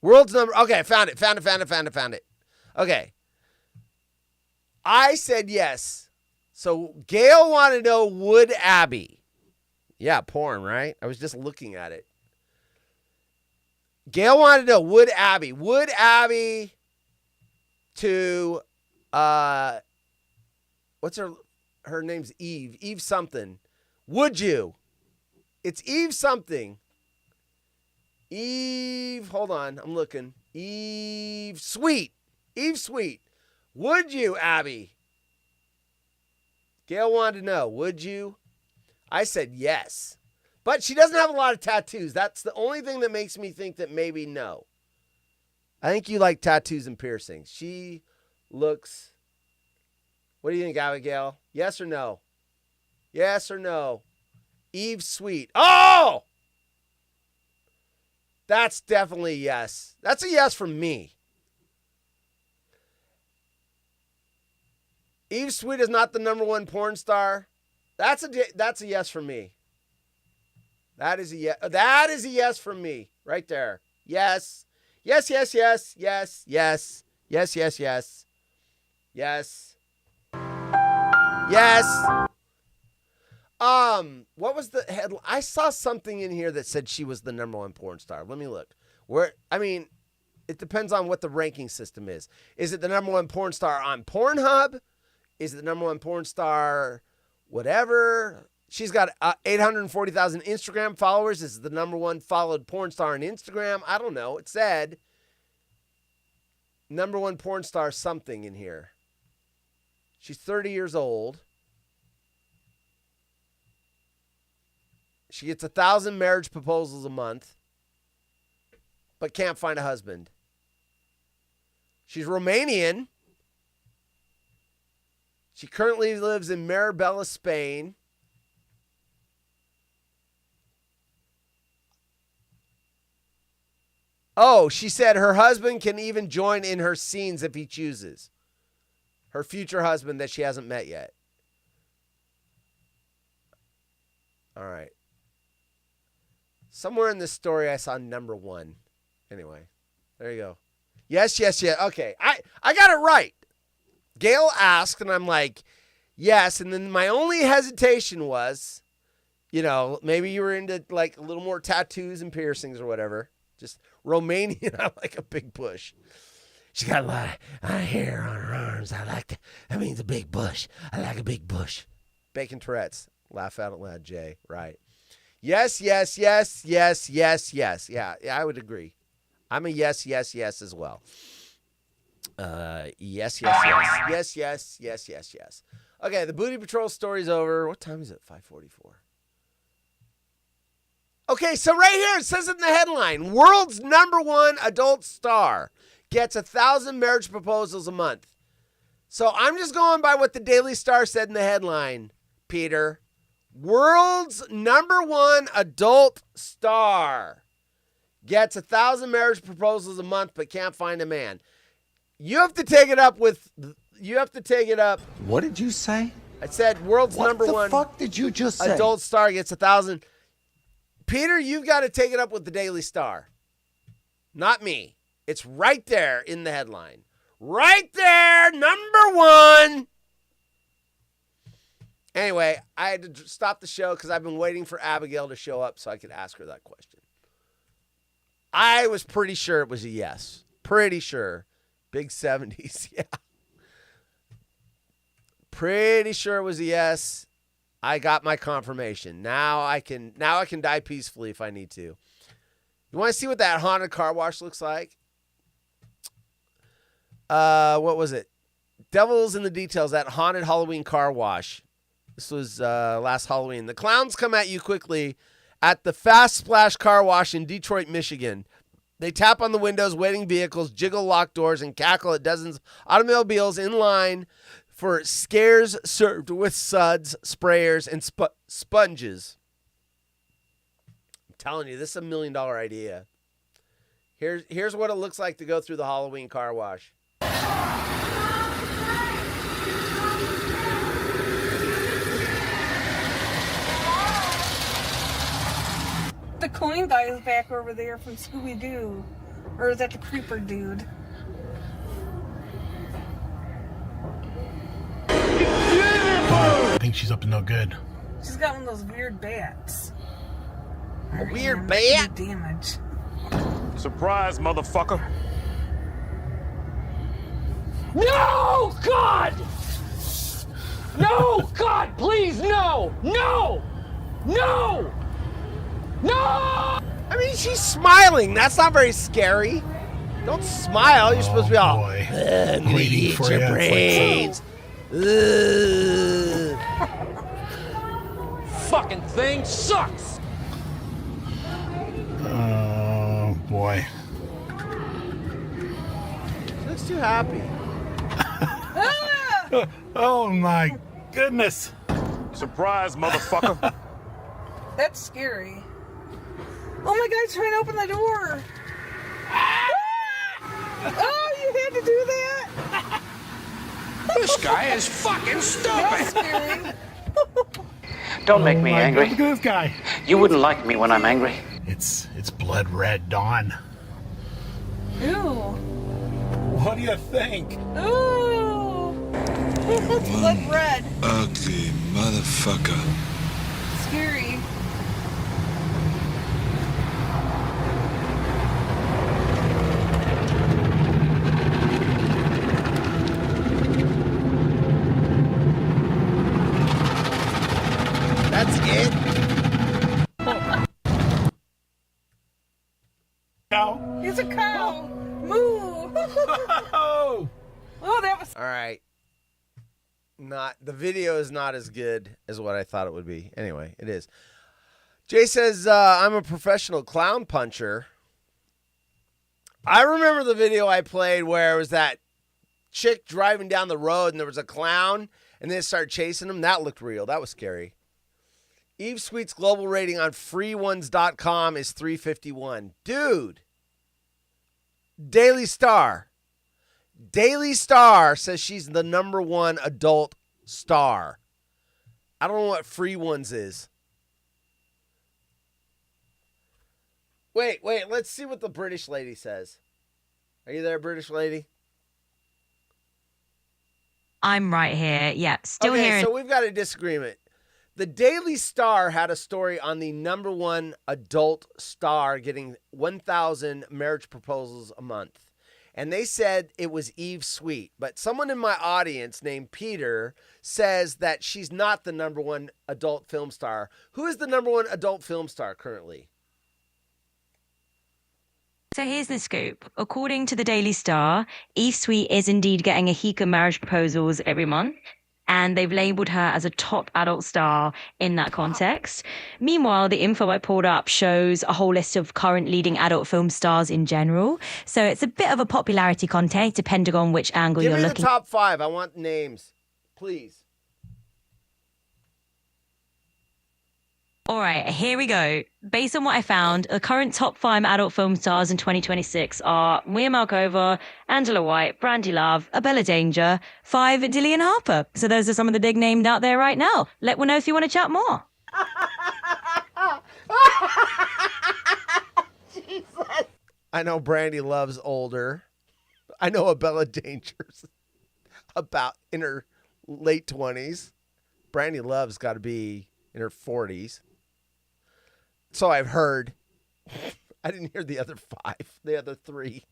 World's number. Okay, found it. Okay. I said yes. So Gail wanted to know, would Abby? Yeah, porn, right? I was just looking at it. Gail wanted to know, would Abby to, what's her name's Eve. Eve something. Would you? It's Eve something. Eve, hold on, I'm looking. Eve Sweet. Would you, Abby? Gail wanted to know, would you? I said yes. But she doesn't have a lot of tattoos. That's the only thing that makes me think that maybe no. I think you like tattoos and piercings. She looks... What do you think, Abigail? Yes or no? Yes or no? Eve Sweet. Oh! That's definitely a yes. That's a yes from me. Eve Sweet is not the number one porn star. That's a yes from me. That is a yes. That is a yes from me right there. Yes. Yes. Yes. Yes. Yes. Yes. Yes. Yes. Yes. Yes. Yes. What was the headline? I saw something in here that said she was the number one porn star. Let me look. It depends on what the ranking system is. Is it the number one porn star on Pornhub? Is it the number one porn star whatever? She's got 840,000 Instagram followers. Is it the number one followed porn star on Instagram? I don't know. It said number one porn star something in here. She's 30 years old. She gets 1,000 marriage proposals a month, but can't find a husband. She's Romanian. She currently lives in Marbella, Spain. Oh, she said her husband can even join in her scenes if he chooses. Her future husband that she hasn't met yet. All right. Somewhere in this story I saw number one. Anyway, there you go. Yes, yes, yes. Okay, I got it right. Gail asked, and I'm like, yes. And then my only hesitation was, maybe you were into like a little more tattoos and piercings or whatever. Just Romanian, I like a big bush. She got a lot of hair on her arms. That means a big bush. I like a big bush. Bacon Tourette's. Laugh out loud, Jay. Right. Yes, yes, yes, yes, yes, yes. Yeah, I would agree. I'm a yes, yes, yes as well. Yes, yes, yes. Yes, yes, yes, yes, yes. Okay, the Booty Patrol story's over. What time is it? 5:44. Okay, so right here, it says in the headline, world's number one adult star gets 1,000 marriage proposals a month. So I'm just going by what the Daily Star said in the headline, Peter. World's number one adult star gets 1,000 marriage proposals a month but can't find a man. You have to take it up. What did you say? I said world's number one. What the fuck did you just say? Adult star gets 1,000. Peter, you've got to take it up with the Daily Star. Not me. It's right there in the headline. Right there, number one. Anyway, I had to stop the show because I've been waiting for Abigail to show up so I could ask her that question. I was pretty sure it was a yes. Pretty sure. Big 70s, yeah. Pretty sure it was a yes. I got my confirmation. Now I can die peacefully if I need to. You want to see what that haunted car wash looks like? What was it? Devil's in the details. That haunted Halloween car wash. This was last Halloween. The clowns come at you quickly at the Fast Splash car wash in Detroit, Michigan. They tap on the windows, waiting vehicles, jiggle locked doors, and cackle at dozens of automobiles in line for scares served with suds, sprayers, and sponges. I'm telling you, this is $1 million idea. Here's what it looks like to go through the Halloween car wash. the coin guy is back over there from Scooby-Doo. Or is that the creeper dude? I think she's up to no good. She's got one of those weird bats. A weird bat? Damage. Surprise, motherfucker. No, God! No, God, please, no! No! No! No! I mean, she's smiling. That's not very scary. Don't smile. You're supposed to be all, boy. I'm gonna Waiting eat for your you. brains. Ugh. Fucking thing sucks! Oh, boy. She looks too happy. Oh, my goodness. Surprise, motherfucker. That's scary. Oh my God, trying to open the door. Oh, you had to do that? This guy is fucking That's stupid! scary. Don't make Oh me my angry. God, look at this guy. You wouldn't like me when I'm angry. It's blood red dawn. Ew. What do you think? Ooh. It's blood red. Ugly motherfucker. Scary. That's it? Cow. It's a cow. Moo. Oh. Oh, that was. All right. The video is not as good as what I thought it would be. Anyway, it is. Jay says, I'm a professional clown puncher. I remember the video I played where it was that chick driving down the road and there was a clown and then it started chasing him. That looked real. That was scary. Eve Sweet's global rating on freeones.com is 351. Dude. Daily Star says she's the #1 adult star. I don't know what Free Ones is. Wait. Let's see what the British lady says. Are you there, British lady? I'm right here. Yeah, still okay, here. So we've got a disagreement. The Daily Star had a story on the #1 adult star getting 1,000 marriage proposals a month. And they said it was Eve Sweet. But someone in my audience named Peter says that she's not the #1 adult film star. Who is the #1 adult film star currently? So here's the scoop. According to the Daily Star, Eve Sweet is indeed getting a heap of marriage proposals every month. And they've labeled her as a top adult star in that context. Meanwhile, the info I pulled up shows a whole list of current leading adult film stars in general. So it's a bit of a popularity contest, depending on which angle Give you're me the looking. top 5. I want names, please. All right, here we go. Based on what I found, the current top 5 adult film stars in 2026 are Mia Malkova, Angela White, Brandy Love, Abella Danger, 5, Dillian Harper. So those are some of the big names out there right now. Let me know if you want to chat more. Jesus. I know Brandy Love's older. I know Abella Danger's about in her late 20s. Brandy Love's got to be in her 40s. So I've heard. I didn't hear the other 5, the other 3.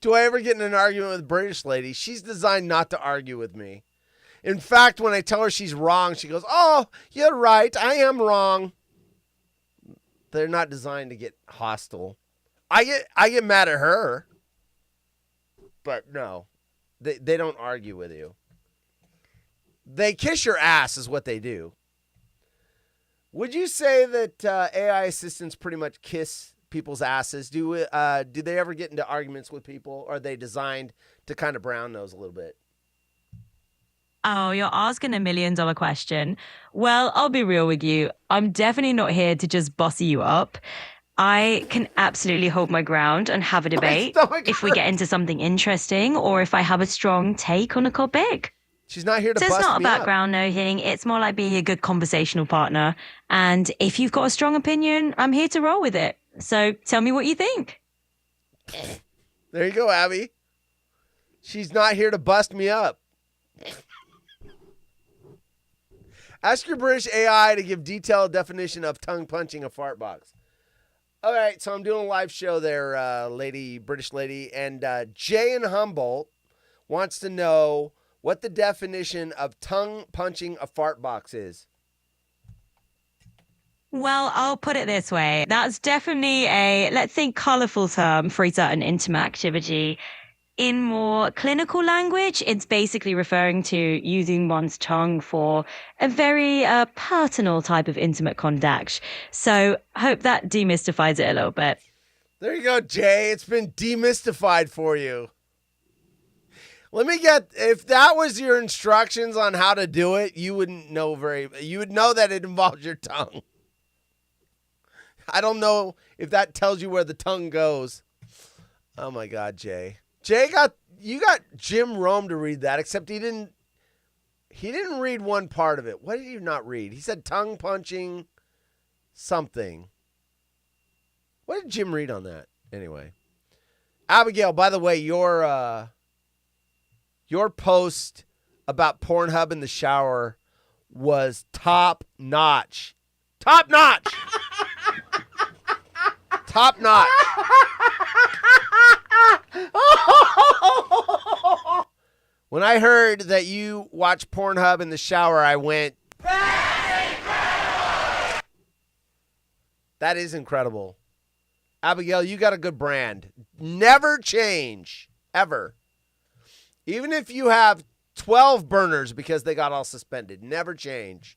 Do I ever get in an argument with a British lady? She's designed not to argue with me. In fact, when I tell her she's wrong, she goes, "Oh, you're right. I am wrong." They're not designed to get hostile. I get mad at her. But no, they don't argue with you. They kiss your ass is what they do. Would you say that AI assistants pretty much kiss people's asses? Do they ever get into arguments with people? Or are they designed to kind of brown nose a little bit? Oh, you're asking $1 million question. Well, I'll be real with you. I'm definitely not here to just bossy you up. I can absolutely hold my ground and have a debate if we get into something interesting or if I have a strong take on a topic. She's not here to So bust it's not me about up. ground noting. It's more like being a good conversational partner. And if you've got a strong opinion, I'm here to roll with it. So tell me what you think. There you go, Abby. She's not here to bust me up. Ask your British AI to give detailed definition of tongue punching a fart box. All right, so I'm doing a live show there, British lady, and Jay in Humboldt wants to know what the definition of tongue punching a fart box is. Well, I'll put it this way. That's definitely a, let's say, colorful term for a certain intimate activity. In more clinical language, it's basically referring to using one's tongue for a very personal type of intimate contact. So hope that demystifies it a little bit. There you go, Jay. It's been demystified for you. Let me get, if that was your instructions on how to do it, you would know that it involves your tongue. I don't know if that tells you where the tongue goes. Oh my God, Jay. You got Jim Rome to read that, except he didn't read one part of it. What did he not read? He said tongue punching something. What did Jim read on that? Anyway. Abigail, by the way, your post about Pornhub in the shower was top notch. Top notch. Top notch. When I heard that you watch Pornhub in the shower, I went, that is incredible. Abigail, you got a good brand. Never change. Ever. Even if you have 12 burners because they got all suspended. Never change.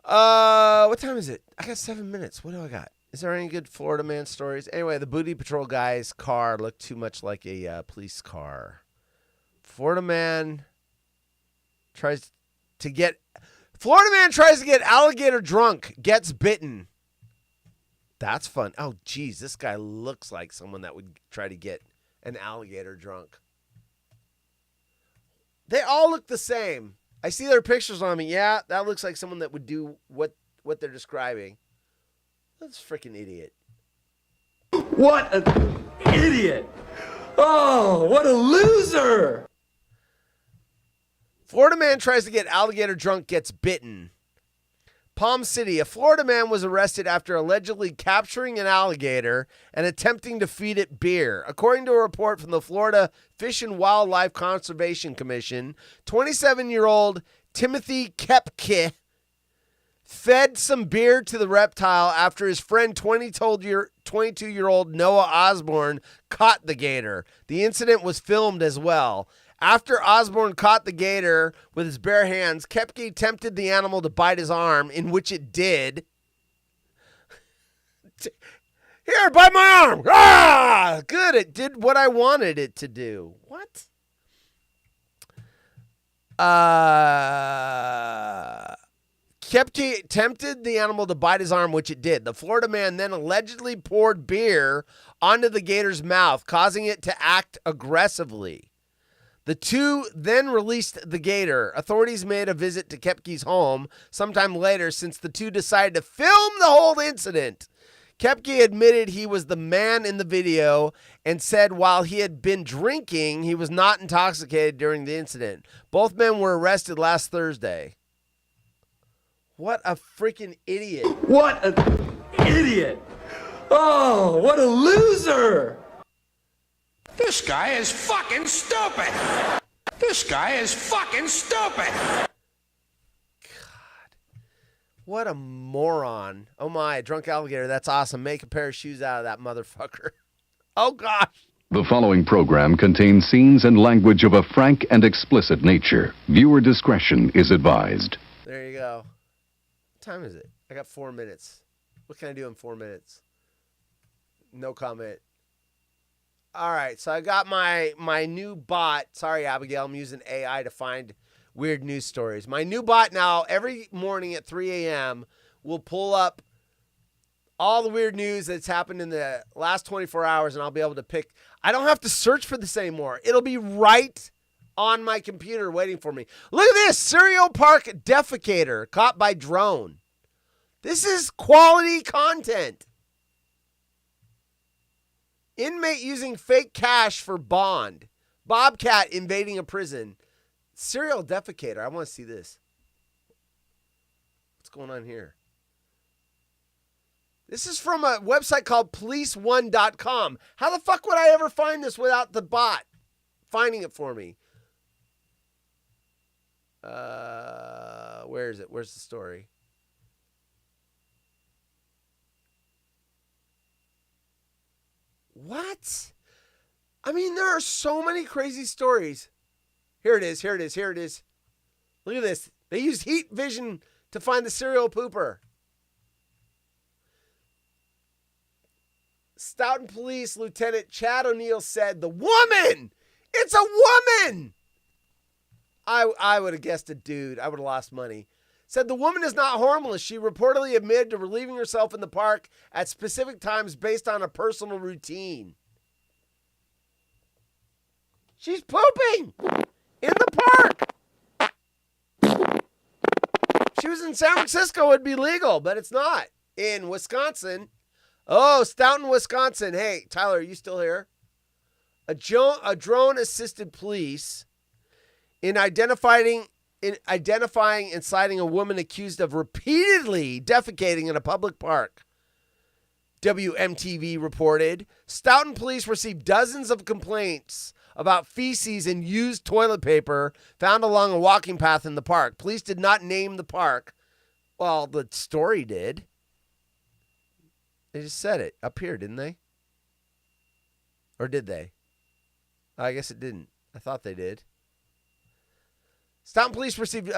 What time is it? I got 7 minutes. What do I got? Is there any good Florida man stories? Anyway, the Booty Patrol guy's car looked too much like a police car. Florida man tries to get alligator drunk, gets bitten. That's fun. Oh, geez, this guy looks like someone that would try to get an alligator drunk. They all look the same. I see their pictures on me. Yeah, that looks like someone that would do what they're describing. That's a freaking idiot. What an idiot! Oh, what a loser! Florida man tries to get alligator drunk, gets bitten. Palm City, a Florida man was arrested after allegedly capturing an alligator and attempting to feed it beer. According to a report from the Florida Fish and Wildlife Conservation Commission, 27-year-old Timothy Kepke fed some beer to the reptile after his friend 22-year-old Noah Osborne caught the gator. The incident was filmed as well. After Osborne caught the gator with his bare hands, Kepke tempted the animal to bite his arm, in which it did. Here, bite my arm! Ah! Good, it did what I wanted it to do. What? Kepke tempted the animal to bite his arm, which it did. The Florida man then allegedly poured beer onto the gator's mouth, causing it to act aggressively. The two then released the gator. Authorities made a visit to Kepke's home sometime later since the two decided to film the whole incident. Kepke admitted he was the man in the video and said while he had been drinking, he was not intoxicated during the incident. Both men were arrested last Thursday. What a freaking idiot. What an idiot! Oh, what a loser! This guy is fucking stupid! This guy is fucking stupid! God. What a moron. Oh my, drunk alligator. That's awesome. Make a pair of shoes out of that motherfucker. Oh gosh. The following program contains scenes and language of a frank and explicit nature. Viewer discretion is advised. There you go. What time is it? I got 4 minutes. What can I do in 4 minutes? No comment. All right, so I got my new bot. Sorry, Abigail, I'm using AI to find weird news stories. My new bot now, every morning at 3 a.m., will pull up all the weird news that's happened in the last 24 hours, and I'll be able to pick. I don't have to search for this anymore. It'll be right on my computer waiting for me. Look at this. Serial Park defecator caught by drone. This is quality content. Inmate using fake cash for bond. Bobcat invading a prison. Serial defecator. I want to see this. What's going on here? This is from a website called police1.com. How the fuck would I ever find this without the bot finding it for me? Where is it? Where's the story? What? I mean, there are so many crazy stories. Here it is. Here it is. Here it is. Look at this. They used heat vision to find the serial pooper. Stoughton Police Lieutenant Chad O'Neill said, "The woman! It's a woman!" I would have guessed a dude. I would have lost money. Said the woman is not harmless. She reportedly admitted to relieving herself in the park at specific times based on a personal routine. She's pooping in the park. She was in San Francisco, it'd be legal, but it's not. In Wisconsin. Oh, Stoughton, Wisconsin. Hey, Tyler, are you still here? A drone-assisted police in identifying and citing a woman accused of repeatedly defecating in a public park. WMTV reported. Stoughton police received dozens of complaints about feces and used toilet paper found along a walking path in the park. Police did not name the park. Well, the story did. They just said it up here, didn't they? Or did they? I guess it didn't. I thought they did. Stoughton police received.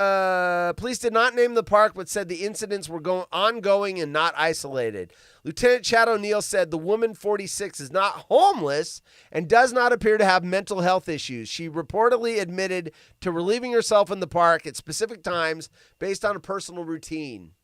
Police did not name the park, but said the incidents were ongoing and not isolated. Lieutenant Chad O'Neill said the woman, 46, is not homeless and does not appear to have mental health issues. She reportedly admitted to relieving herself in the park at specific times based on a personal routine.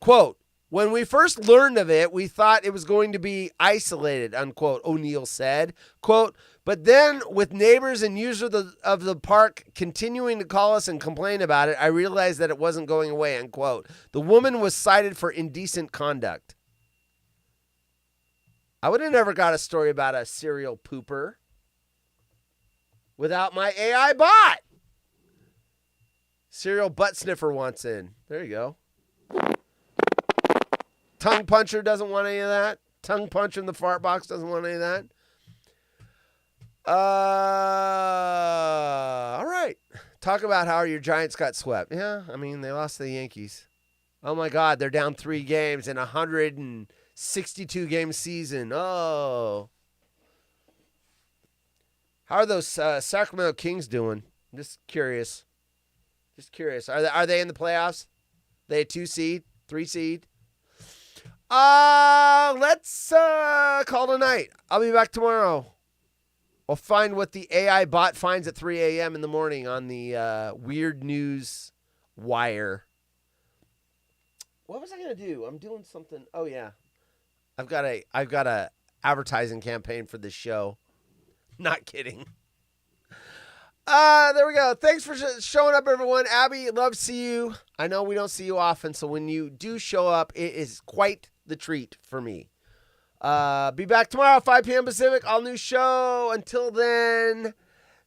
Quote, "When we first learned of it, we thought it was going to be isolated," unquote, O'Neill said. Quote, "But then with neighbors and users of the park continuing to call us and complain about it, I realized that it wasn't going away," unquote. The woman was cited for indecent conduct. I would have never got a story about a serial pooper without my AI bot. Serial butt sniffer wants in. There you go. Tongue puncher doesn't want any of that. Tongue puncher in the fart box doesn't want any of that. All right. Talk about how your Giants got swept. Yeah, I mean, they lost to the Yankees. Oh, my God. They're down 3 games in a 162-game season. Oh. How are those Sacramento Kings doing? I'm just curious. Just curious. Are they in the playoffs? They a 2 seed? 3 seed? Let's call it a night. I'll be back tomorrow. I'll find what the AI bot finds at 3 a.m. in the morning on the Weird News Wire. What was I gonna do? I'm doing something. Oh yeah, I've got a advertising campaign for this show. Not kidding. There we go. Thanks for showing up, everyone. Abby, love to see you. I know we don't see you often, so when you do show up, it is quite the treat for me. Be back tomorrow, 5 p.m. Pacific. All new show. Until then,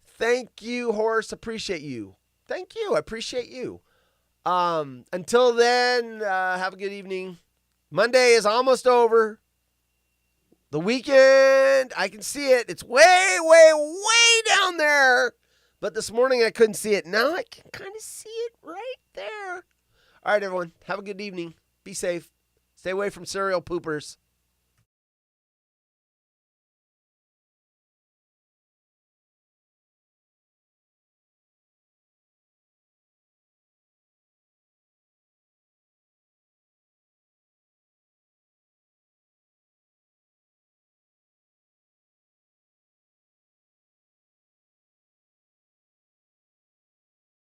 thank you, Horace. Appreciate you. Thank you. I appreciate you. Until then, have a good evening. Monday is almost over. The weekend, I can see it. It's way, way, way down there. But this morning I couldn't see it. Now I can kind of see it right there. All right, everyone. Have a good evening. Be safe. Stay away from serial poopers.